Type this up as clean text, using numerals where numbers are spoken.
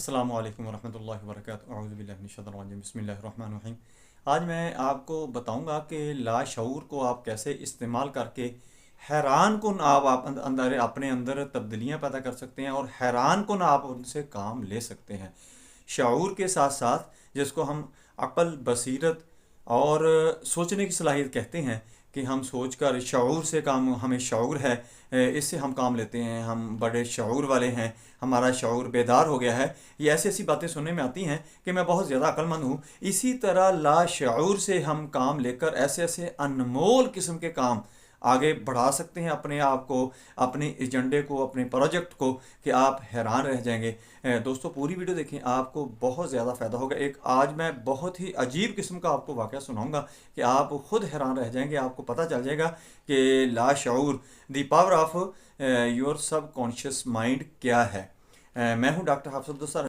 अस्सलामु अलैकुम वरहमतुल्लाहि वबरकातुहू अऊज़ु बिल्लाहि मिनश शैतानिर रजीम बिस्मिल्लाहिर रहमानिर रहीम। आज मैं आपको बताऊंगा कि लाशऊर को आप कैसे इस्तेमाल करके हैरान कुन आप अंदर अपने अंदर तब्दीलियां पैदा कर सकते हैं और हैरान कुन आप उनसे काम ले सकते हैं। शऊर के साथ साथ जिसको हम अक्ल, बसीरत और सोचने की सलाहियत कहते हैं कि हम सोचकर शऊर से काम, हमें शऊर है, इससे हम काम लेते हैं, हम बड़े शऊर वाले हैं, हमारा शऊर बेदार हो गया है। ये ऐसी ऐसी बातें सुनने में आती हैं कि मैं बहुत ज़्यादा अक्लमंद हूँ। इसी तरह लाशऊर से हम काम लेकर ऐसे ऐसे अनमोल किस्म के काम आगे बढ़ा सकते हैं अपने आप को, अपने एजेंडे को, अपने प्रोजेक्ट को, कि आप हैरान रह जाएंगे। दोस्तों पूरी वीडियो देखें, आपको बहुत ज़्यादा फ़ायदा होगा। एक आज मैं बहुत ही अजीब किस्म का आपको वाक़या सुनाऊंगा कि आप खुद हैरान रह जाएंगे। आपको पता चल जाएगा कि लाशऊर, द पावर ऑफ योर सब कॉन्शियस माइंड क्या है। मैं हूं डॉक्टर हाफिज़ अब्दुल सर।